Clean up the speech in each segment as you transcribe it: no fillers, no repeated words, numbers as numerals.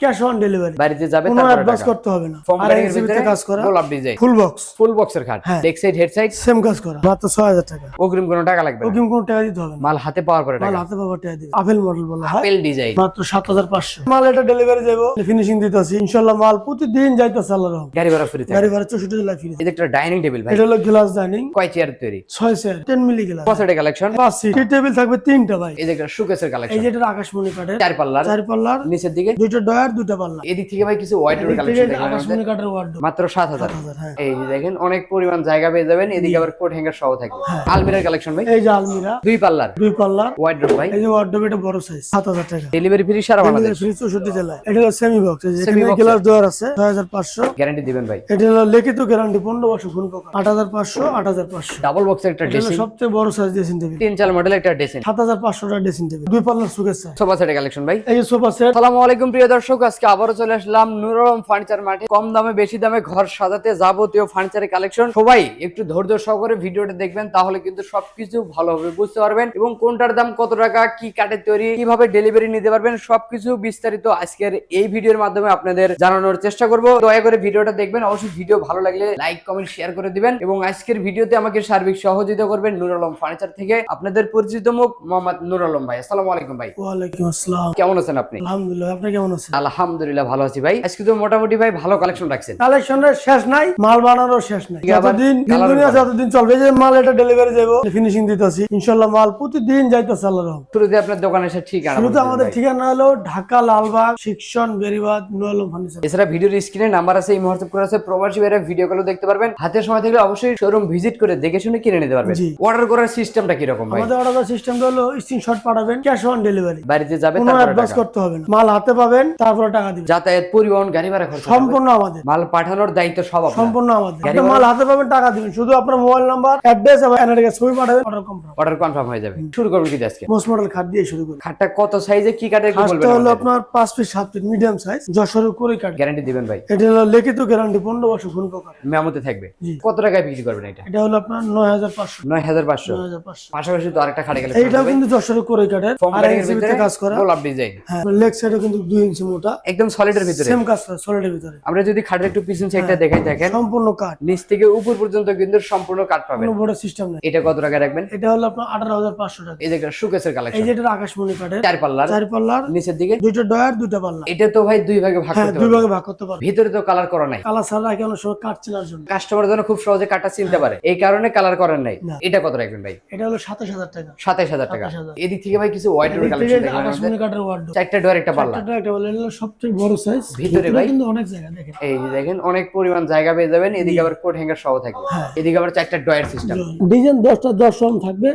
Cash on delivery. বাড়িতে যাবে কোনো তারপরে অ্যাডভান্স টাকা। করতে হবে না। ফোম আর কাটিং এর এনসিবি ভিতরে তে কাজ করা, গোলাপ ডিজাইন, ফুল বক্স, ফুল বক্সের খাট, হ্যাঁ। Leg side head side same কাজ করা, মাত্র 6000 টাকা। অগ্রিম কোনো টাকা লাগবে না, ওকিম কোনো টাকা দিতে হবে না। মাল হাতে পাওয়ার পরে মাল টাকা। হাতে পাওয়া টাকা দিবে। আপেল মডেল বলা হয়, আপেল ডিজাইন, মাত্র 7500। মাল এটা ডেলিভারি দেব, ফিনিশিং দিতেছি ইনশাআল্লাহ। মাল প্রতিদিন যাইতেছে আল্লাহর রহমতে। গাড়ি ভাড়া ফ্রি গাড়ি থাকে। ভাড়া 64 জেলায় ফ্রি। এই যে একটা ডাইনিং টেবিল ভাই, এটা হলো গ্লাস ডাইনিং, কয় চেয়ার তৈরি, 6 চেয়ার, 10 মিলি গ্লাস, পছন্দের কালেকশন। 5 সিট। টি টেবিল থাকবে 3টা ভাই। এই যে একটা শোকেসের এই কালেকশন, যে এটা আকাশমণি কাঠের, 4 পাল্লার, 4 পাল্লার, নিচের দিকে 2টা ডয়ার, 2টা পাল্লা। এদিক থেকে ভাই কিছু ওয়াইডের কালেকশন দেখেন আকাশমণি কাঠের ওয়ার্ডরোব, মাত্র 7000। 7000, হ্যাঁ। এই যে দেখেন অনেক পরিমাণ জায়গা পেয়ে যাবেন, এদিকে আবার কোট হ্যাঙ্গার সহ থাকবে। হ্যাঁ। আলমিরার কালেকশন ভাই, এই যে আলমিরা, 2 পাল্লার, 2 পাল্লার, ওয়াইড্রোব ভাই, এই যে ওয়ার্ডরোব, এটা বড় সাইজ, 7000 টাকা। ডেলিভারি ফ্রি সারা বাংলাদেশ, ফ্রি 64 জেলায়। এটা হলো সেমি বক্স, এই যে Semi এখানে box গ্লাস ডয়ার আছে, 6500। গ্যারান্টি দিবেন ভাই। এটা হলো লিখিত গ্যারান্টি 15 বছর ফুল পোকা, 8500, 8500। ডাবল বক্সের একটা এটা হলো ড্রেসিং, সবচেয়ে বড় সাইজ ড্রেসিং টেবিল, 3-4 মডেল একটা ড্রেসিং, 7500 টাকা ড্রেসিং টেবিল, 2 পাল্লার সুকেস সাইজ। সোফা সেটের কালেকশন ভাই। এই যে সোফা সেট, আসসালামু আলাইকুম প্রিয় দর্শক, আজকে আবারও চলে আসলাম নূর আলম ফার্নিচার মার্টে। কম দামে বেশি দামে ঘর সাজাতে যাবতীয় ফার্নিচারের কালেকশন। সবাই একটু ধৈর্য সহকারে ভিডিওটা দেখবেন, তাহলে কিন্তু সবকিছু ভালোভাবে বুঝতে পারবেন এবং কোনটার দাম কত টাকা, কি কাঠের তৈরি, কিভাবে ডেলিভারি নিতে পারবেন, সবকিছু বিস্তারিত আজকের এই ভিডিওর মাধ্যমে আপনাদের জানানোর চেষ্টা করব। দয়া করে ভিডিওটা দেখবেন, অবশ্যই ভিডিও ভালো লাগলে লাইক কমেন্ট শেয়ার করে দিবেন এবং আজকের ভিডিওতে আমাকে সার্বিক সহযোগিতা করবেন নূর আলম ফার্নিচার থেকে আপনাদের পরিচিত মুখ মোহাম্মদ নূর আলম ভাই। আসসালামু আলাইকুম ভাই। ওয়ালাইকুম আসসালাম। কেমন আছেন আপনি? আলহামদুলিল্লাহ, আপনি কেমন আছেন? আলহামদুলিল্লাহ ভালো আছি ভাই। আজকে তো মোটামুটি ভাই ভালো কালেকশন রাখছেন। কালেকশনের শেষ নাই, মাল বানানোর শেষ নাই। আবার যতদিন colour দুনিয়া বানানো। যতদিন চলবে, যে মাল এটা ডেলিভারি দেব, ফিনিশিং দিতেছি ইনশাআল্লাহ। মাল প্রতিদিন যাইতেছে আল্লাহর রহমতে। শুরুতে আপনার দোকানে এসে ঠিকানা শুরুতে বলবেন আমাদের ভাই। ঠিকানা হলো ঢাকা লালবাগ সেকশন বেরিবাদ নূর আলম ফার্নিচার। এছাড়া ভিডিওর স্ক্রিনে নাম্বার আছে, এই মুহূর্তে করে আছে, প্রবাসী ভাইরা ভিডিও কলে দেখতে পারবেন। হাতে সময় থাকলে অবশ্যই শোরুম ভিজিট করে দেখে শুনে কিনে নিতে পারবেন। জি। অর্ডার করার সিস্টেমটা কি রকম ভাই? আমাদের অর্ডার সিস্টেমটা হলো স্ক্রিনশট পাঠাবেন, ক্যাশ অন ডেলিভারি। বাড়িতে যাবে কোনো তারপরে অ্যাডভান্স টাকা। করতে হবে না। মাল হাতে পাবেন, তারপরে টাকা দিবেন। যাতায়াত, পরিবহন, গাড়ি ভাড়া খরচ সম্পূর্ণ আমাদের, মাল পাঠানোর দায়িত্ব সব আপনার। সম্পূর্ণ আমাদের। গাড়ি আপনি মাল হাতে পাবেন, টাকা দিবেন। শুধু আপনার মোবাইল নাম্বার, অ্যাড্রেস এবং এনআইডি ছবি পাঠাবেন, অর্ডার কনফার্ম। অর্ডার কনফার্ম হয়ে যাবে। শুরু করবেন কি আজকে? মোস্ট মডেল খাট দিয়ে শুরু করি। খাটটা কত সাইজে, কি কাঠের কি বলবেন খাটটা হলো আমাদের? আপনার 5 ফিট 7 ফিট মিডিয়াম সাইজ, যশোরের করে কাঠ। গ্যারান্টি দিবেন ভাই? এটা হলো লিখিত গ্যারান্টি 15 বছর ফুল পোকা। মেমোতে থাকবে। জি। কত টাকায় বিক্রি করবেন এটা? এটা হলো আপনার 9500। 9500। 9500। পাশাপাশি তো আরেকটা খাটে গেলে এইটাও কিন্তু যশোরের করে কাঠের, ফোম আর কাটিং এর এনসিবি তে ভিতরে কাজ করা, গোলাপ ডিজাইন, হ্যাঁ। লেগ সাইডে কিন্তু 2 ইঞ্চি মোটা, একদম সলিডের ভিতরে। সেম কাজ করা, সলিডের ভিতরে। আমরা যদি খাটের একটু পিছন সাইডটা দেখাই, দেখেন সম্পূর্ণ কাঠ, নিচ থেকে উপর পর্যন্ত কিন্তু সম্পূর্ণ কাঠ পাবেন। কোনো বড় সিস্টেম নেই। এটা কত টাকা রাখবেন? এটা হলো আপনার 18500 টাকা। এই যে একটা শোকেসের এই কালেকশন, যে এটা আকাশমণি কাঠের, 4 পাল্লার, 4 পাল্লার, নিচের দিকে 2টা ডয়ার, 2টা পাল্লা। এটা তো ভাই দুই ভাগে ভাগ হ্যাঁ, করতে 2 পারবেন। ভাগে ভাগ করতে পারবে। ভিতরে তো কালার করা নাই, কালার ছাড়া রাখে অনেক সময় কাঠ চেনার জন্য। কাস্টমার যেন খুব সহজে কাঠটা চিনতে পারে, এই কারণে কালার করেন নাই। না। এটা কত রাখবেন ভাই? এটা হলো 27000 টাকা। 27000 টাকা। 27000 এদিক থেকে ভাই কিছু ওয়াইডের এদিক থেকে কালেকশন এটা দেখেন, আকাশমণি কাঠের ওয়ার্ডরোব, 4টা ডোর একটা পাল্লা। একটা একটা বলে হলো সবচেয়ে বড় সাইজ। ভিতরে ভাই কিন্তু অনেক জায়গা দেখেন। এই যে দেখেন অনেক পরিমাণ জায়গা পেয়ে যাবেন, এদিকে আবার কোট হ্যাঙ্গার সহ থাকবে, হ্যাঁ। এদিকে আবার 4টা ডয়ার সিস্টেম। ডিজাইন 10টা 10 রকম থাকবে,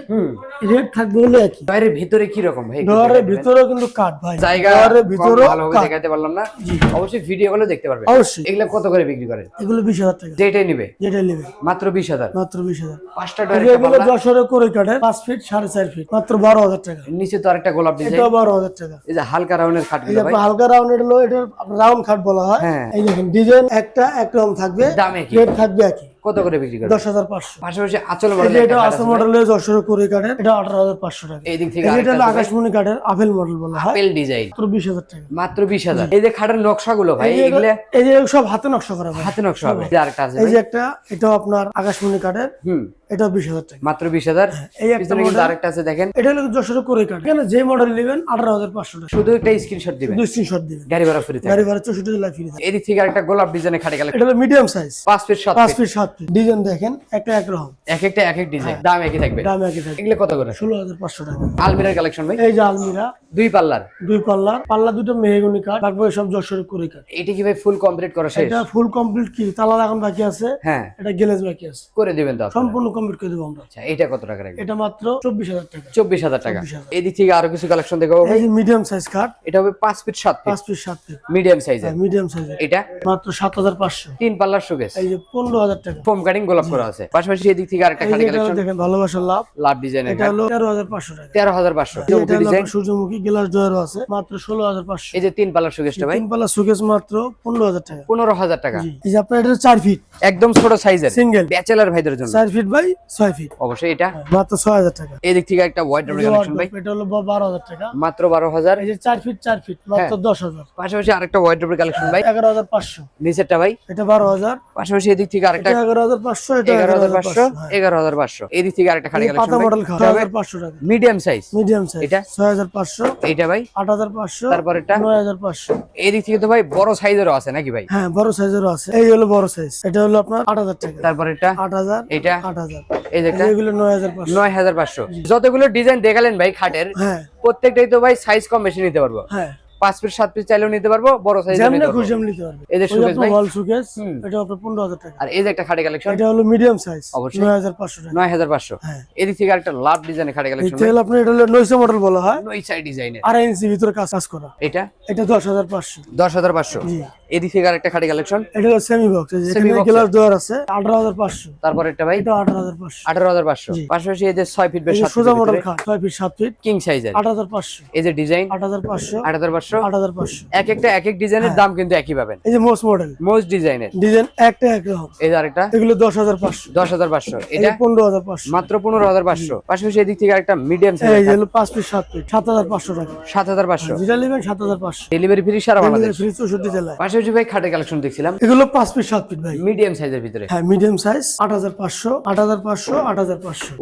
রেট থাকবে হলো একই। ডয়ারের ভিতরে কি রকম ভাই? একটু ডয়ারের দেখাবেন। ভিতরেও কিন্তু কাঠ ভাই, জায়গা ডয়ারের কম ভিতরেও ভালোভাবে কাঠ। দেখাতে পারলাম না, জি। অবশ্যই ভিডিও গুলো দেখতে পারবেন। অবশ্যই। এগুলা কত করে বিক্রি করেন? এগুলো 20000 টাকা। যেটাই নিবে যেটা নেবে মাত্র 20000। মাত্র 20000। 5টা ডয়ার একটা এগুলো পাল্লা, যশোরের করে কাঠের, 5 ফিট 4.5 ফিট, মাত্র 12000 টাকা। নিচে তো আরেকটা গোলাপ ডিজাইন। এটা 12000 টাকা। এই যে হালকা রাউন্ডের এই খাটগুলো যে ভাই, আপনার হালকা রাউন্ডের হলো, এটা রাউন্ড খাট বলা হয়। হ্যাঁ। এই দেখেন ডিজাইন একটা একরকম থাকবে, দামে কি? রেট থাকবে একই। কত করে বিক্রি করেন? 10500। পাশাপাশি আঁচল এই মডেল যে এটা আসল মডেলের যশোরের করে কাঠের, এটা 18500 টাকা। এই দিক থেকে এই যে এটা আরেকটা হলো আছে ভাই, আকাশমণি কাঠের আপেল মডেল বলা হয়, আপেল ডিজাইন, মাত্র 20000 টাকা। মাত্র 20000। এই যে খাটের নকশাগুলো ভাই, এই যে এগুলা এই যে সব হাতে নকশা করা ভাই। হাতে নকশা হবে। এই যে আরেকটা আছে এই ভাই, যে একটা, এটাও আপনার আকাশমণি কাঠের, এটা 20000 টাকা। মাত্র 20000। এই একটা পিছনে কিন্তু মডেল, আরেকটা আছে দেখেন, এটা হলো যশোরের করে কাঠ। এখানে যে মডেল নেবেন 18500 টাকা। শুধু একটা স্ক্রিনশট দিবেন, দুই স্ক্রিনশট দিবেন, গাড়ি ভাড়া ফ্রি থাকে। গাড়ি ভাড়া 64 জেলায় ফ্রি থাকে। এদিক থেকে আরেকটা গোলাপ ডিজাইনের খাটে গেলে এটা হলো medium size, 5 feet 7 5 feet, feet 7 feet. Design দেখেন একটা একরকম, এক একটা এক এক ডিজাইন, দাম একই থাকবে। দাম একই থাকে। এগুলো কত করে? 16500 টাকা। আলমিরার কালেকশন ভাই, এই যে আলমিরা, 2 পাল্লার, 2 পাল্লার, পাল্লা 2টা মেহগনি কাঠ, তারপরে সব যশোরের করে কাঠ। এটা কি ভাই ফুল কমপ্লিট করা শেষ? এটা ফুল কমপ্লিট, কি তালা লাগানো বাকি আছে, হ্যাঁ, এটা গ্লেজ বাকি আছে, করে দিবেন তো আপনারা। সম্পূর্ণ কমপ্লিট করে দেবো আমরা। আচ্ছা, এটা কত টাকা রাখবেন? এটা মাত্র 24000 টাকা। 24000 টাকা। 24000 এদিক থেকে আরো কিছু কালেকশন দেখাবো ভাই, এই যে মিডিয়াম সাইজ কাঠ, এটা হবে 5 feet 7 feet, 5 feet 7 feet, medium সাইজের। Medium size. এটা মাত্র 7500। 3 পাল্লার শোকেস, এই যে 15000 টাকা। ফোম কাটিং গোলাপ করা আছে। পাশাপাশি এদিক থেকে আরেকটা এই খালি যে এটা কালেকশন, দেখেন ভালোবাসার লাভ, লাভ ডিজাইনের এটা হলো 13500 টাকা। 13500। এই যে এটা হলো ডিজাইন, আপনার সূর্যমুখী গ্লাস ডয়ারও আছে, মাত্র 16500। এই যে 3 পাল্লার শোকেসটা ভাই, 3 পাল্লা সুকেস মাত্র 15000 টাকা। 15000 টাকা। জি। এই যে আপনার এটা 4 ফিট একদম ছোট সাইজের, সিঙ্গেল, ব্যাচেলর ভাইদের জন্য। 4 ফিট বাই বাই 6 ফিট। অবশ্যই এটা মাত্র 6000 টাকা। এই দিক থেকে একটা ওয়ার্ডরোব কালেকশন ভাই, এটা হলো 12000 টাকা। মাত্র 12000। এই যে 4 ফিট 4 ফিট মাত্র 10000। পাশাপাশি আরেকটা ওয়ার্ডরোব কালেকশন ভাই, 11500। নিচেরটা ভাই এটা 12000। পাশাপাশি এদিক থেকে আরেকটা 11500। এটা 11500 11500। এই দিক থেকে আরেকটা খাড়ি পাতা কালেকশন মডেল খাট 6500 টাকা। মিডিয়াম সাইজ, মিডিয়াম সাইজ এটা 6500। এইটা ভাই 8500। তারপর এটা 9500। এই দিক থেকে তো ভাই বড় সাইজেরও আছে নাকি ভাই? হ্যাঁ বড় সাইজেরও আছে। এই হলো বড় সাইজ, এটা হলো আপনার 8000 টাকা। তারপর এটা 8000। এটা 8000। এই যে একটা এগুলো 9500। 9500। যতগুলো ডিজাইন দেখালেন ভাই খাটের, হ্যাঁ প্রত্যেকটাই তো ভাই সাইজ কম বেশি নিতে পারবো। হ্যাঁ 5 পিস 7 পিস চাইলেও নিতে পারবো, বড় সাইজ যেমন নিতে পারবো। খুশি নিতে পারবে। এই যে শোকেস ভাই, ওয়াল শোকেস, এটা আপনার 15000 টাকা। আর এই যে একটা খাটে কালেকশন, এটা হলো মিডিয়াম সাইজ, অবশ্যই 9500 টাকা। 9500। হ্যাঁ এদিক থেকে আরেকটা লাভ ডিজাইনের খাটে কালেকশন এটা হলো আপনার, এটা হলো নয়সা মডেল বলা হয়, নই সাইড ডিজাইনের, 2.5 ইঞ্চি ভিতরে কাজ করা। এটা এটা 10500। 10500। জি এদিক থেকে আরেকটা খাটে কালেকশন, এটা হলো সেমি বক্স, Semi এখানে box গ্লাস দেওয়ার আছে, 18500। তারপর এটা ভাই এটা 18500। 18500। জি। পাশাপাশি এই যে 6 ফিট বাই এই যে 7 সোজা ফিট মডেল খাট 6 ফিট 7 ফিট, কিং সাইজের, 18500। এই যে ডিজাইন 18500। 18500। 18500। এক একটা এক এক ডিজাইনের দাম কিন্তু একই পাবেন। এই যে মোস্ট মডেল মোস্ট ডিজাইনের, ডিজাইন একটা এক রকম। এই যে আরেকটা এগুলো 10500। 10500। এটা এটা 15500। মাত্র 15500। পাশাপাশি এদিক থেকে আরেকটা মিডিয়াম এই সাইজের যে হলো 5 ফিট 7 ফিট, 7500 টাকা। 7500। যেটা নেবেন 7500। ডেলিভারি ফ্রি সারা বাংলাদেশ। ফ্রি 64 জেলায়। পাশাপাশি ভাই খাটের কালেকশন দেখছিলাম, এগুলো 5 ফিট 7 ফিট ভাই, মিডিয়াম সাইজের ভিতরে হ্যাঁ মিডিয়াম সাইজ, 8500। 8500।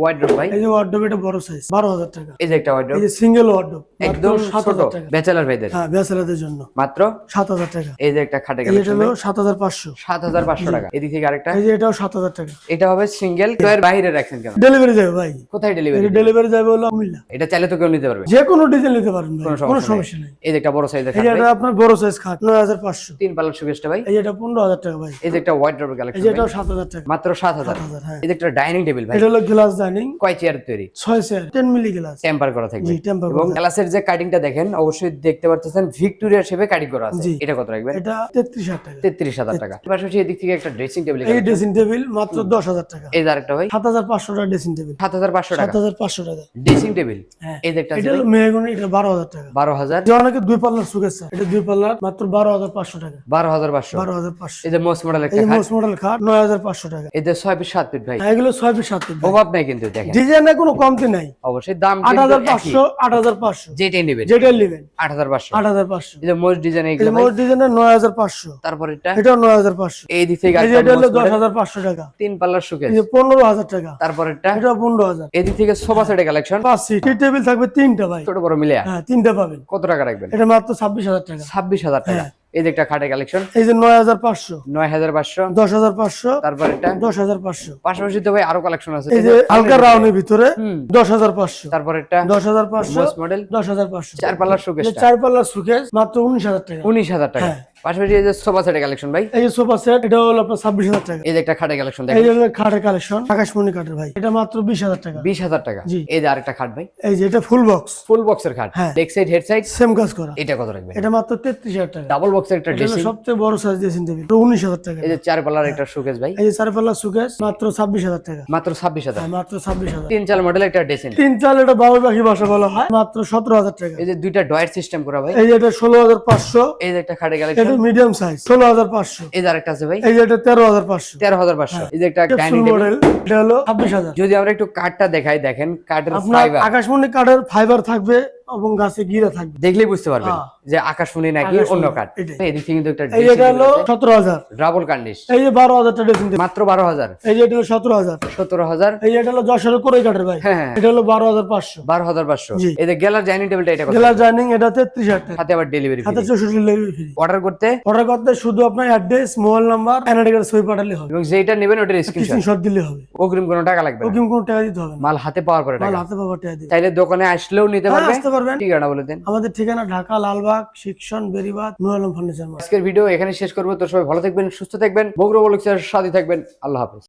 ওয়াইড্রোব ভাই, এই যে ওয়ার্ডরোব, এটা বড় সাইজ 12000 টাকা। এই যে একটা ওয়াইড্রোব এই যে সিঙ্গেল ওয়ার্ডরোব একদম ছোট 7000 টাকা। ব্যাচেলর ভাইদের, হ্যাঁ ব্যাচেলারদের জন্য মাত্র 7000 টাকা। এই যে একটা খাটে এটা কালেকশন হলো 7500। 7500 টাকা। এদিক থেকে আরেকটা, এই যে এটাও 7000 টাকা। এটা হবে সিঙ্গেল, তো এর বাইরে রাখছেন কেন? ডেলিভারি যাবে ভাই, কোথায় এটা ডেলিভারি? ডেলিভারি যাবে হলো কুমিল্লা। এটা চাইলে তো কেউ নিতে পারবে, যে কোনো ডিজাইন নিতে পারেন ভাই, কোনো কোনো সমস্যা সমস্যা নেই। এই যে একটা বড় সাইজের এই যে খাট এটা ভাই, আপনার বড় সাইজ খাট 9500। 3 পাল্লার শোকেসটা ভাই, এই যে এটা 15000 টাকা ভাই। এই যে একটা ওয়াইড্রোব এই কালেকশন যে এটাও 7000 টাকা। মাত্র 7000। 7000 হ্যাঁ। এই যে একটা ডাইনিং টেবিল ভাই, এটা হলো গ্লাস ডাইনিং, কয় চেয়ার তৈরি, 6 চেয়ার, 10 মিলি গ্লাস। টেম্পার করা থাকবে, জি টেম্পার এবং গ্লাসের যে কাটিংটা দেখেন অবশ্যই দেখতে পাচ্ছেন ভিক্টোরিয়া শেপে কাটিং করা আছে। জি। এটা কত রাখবেন? এটা 33000 টাকা। 33000 টাকা। পাশাপাশি এদিক থেকে একটা ড্রেসিং টেবিল, এই ড্রেসিং টেবিল মাত্র 10000 টাকা। এই যে আরেকটা ভাই 7500 টাকা ড্রেসিং টেবিল। 7500 টাকা 7500 টাকা। Dressing table. হ্যাঁ এই যে একটা এটা হলো মেহগনি, এটা 12000 টাকা। 12000। যে অনেকে দুই পাল্লার সুকেস চায়, এটা দুই পাল্লার মাত্র 12500 টাকা। 12500। 12500। এই যে মোস্ট মডেল এই একটা যে খাট, মোস্ট মডেল খাট 9500 টাকা। এই যে 6 ফিট 7 ফিট ভাই, হ্যাঁ, এগুলো 6 ফিট 7 ফিট। অভাব নাই কিন্তু দেখেন, ডিজাইনে কোনো কমতি নাই। অবশ্যই দাম কিন্তু একই। 8500। 8500 যেটাই নেবেন যেটা নেবেন 8500। 8500। এই যে মোস্ট ডিজাইন এই এগুলো যে ভাই, মোস্ট ডিজাইনের 9500। তারপর এটা এটাও 9500। এই দিক থেকে এই যে এটা হলো 10500 টাকা। 3 পাল্লার শোকেস, এই যে 15000 টাকা। তারপর এটা এটাও 15000। এই দিক থেকে সোফা সেটের কালেকশন, 5 সিট, টি টেবিল থাকবে 3টা ভাই। ছোট বড় মিলে হ্যাঁ 3টা পাবেন। কত টাকা রাখবেন? এটা মাত্র 26000 টাকা। 26000 টাকা। হ্যাঁ। এই যে একটা খাটের কালেকশন, এই যে 9500। 9500। 10500। তারপর এটা 10500। পাশাপাশি তো ভাই আরো কালেকশন আছে, এই যে হালকা রাউন্ডের ভিতরে 10500। তারপর এটা 10500। Most model 10500। 4 পাল্লার শোকেস, এই 4 পাল্লার সুকেস মাত্র 19000 টাকা। 19000 টাকা। হ্যাঁ। পাশাপাশি এই যে সোফা সেটের কালেকশন ভাই, এই যে সোফা সেট, এটা হলো আপনার 26000 টাকা। এই যে একটা খাটের কালেকশন এই দেখেন, যে হলো খাটের কালেকশন, আকাশমণি কাঠের ভাই, এটা মাত্র 20000 টাকা। 20000 টাকা। জি। এই যে আরেকটা খাট ভাই, এই যে এটা ফুল বক্স, ফুল বক্সের খাট, হ্যাঁ। Leg side head side same কাজ করা। এটা কত রাখবেন? এটা মাত্র 33000 টাকা। ডাবল বক্সের একটা এটা হলো ড্রেসিং, সবচেয়ে বড় সাইজ ড্রেসিং টেবিল, 19000 টাকা। এই যে 4 পাল্লার একটা শোকেস ভাই, এই যে 4 পাল্লার সুকেস মাত্র 26000 টাকা। মাত্র 26000। হ্যাঁ, মাত্র 26000। 3 চাল মডেল একটা ড্রেসিং, 3 চাল, এটা বাবুই পাখি বাসা বলা হয়, মাত্র 17000 টাকা। এই যে দুইটা ডয়ার সিস্টেম করা ভাই, এই যে এটা 16500। এই যে একটা খাটের এটা কালেকশন, মিডিয়াম সাইজ 16500। এই যে আরেকটা আছে ভাই এই যে এটা 13500। 13500। এই যে একটা ফুল ডাইনিং টেবিল। মডেল, এটা হলো 26000। যদি আমরা একটু কাঠটা দেখাই, দেখেন কাঠের আপনার ফাইবার আকাশমণি কাঠের ফাইবার থাকবে এবং গাছে গিরা থাকবে। দেখলেই বুঝতে পারবেন হ্যাঁ। যে আকাশমণি নাকি আকাশমণি, অন্য কাঠ। এটাই। এদিক থেকে কিন্তু একটা এই এটা হলো 17000। ডাবল কার্নিশ, এই যে 12000 টাকা ড্রেসিং টেবিল। মাত্র 12000। এই যে এটা হলো 17000। 17000। এই যে এটা হলো যশোরের কোরাই কাঠের ভাই, হ্যাঁ, হ্যাঁ। এটা হলো 12500। 12500। জি। এই যে গেলার ডাইনিং টেবিলটা এটা কত? গ্লাস ডাইনিং, এটা 33000 টাকা। সাথে আবার ডেলিভারি হাতে 64 ডেলিভারি ফ্রি। অর্ডার করতে অর্ডার করতে শুধু আপনার অ্যাড্রেস, মোবাইল নাম্বার, এনআইডি ছবি পাঠালে হবে, এবং যেটা নেবেন ওটার স্ক্রিনশট, স্ক্রিনশট দিলে হবে। অগ্রিম কোনো টাকা লাগবে না, ওকিম কোনো টাকা দিতে হবে না, মাল হাতে পাওয়ার পরে মাল টাকা। হাতে পাওয়ার টাকা দিতে। চাইলে দোকানে আসলেও নিতে হ্যাঁ, পারবে। আসতে পারবেন। ঠিকানা বলে দেন। আমাদের ঠিকানা ঢাকা লালবাগ, শিক্ষণ, বেরিবাদ, নূর আলম ফার্নিচার মার্কেট। আজকের ভিডিও এখানে শেষ করবো। তো সবাই ভালো থাকবেন, সুস্থ থাকবেন, বগুড়া বলুকসার সাথে থাকবেন। আল্লাহ হাফেজ।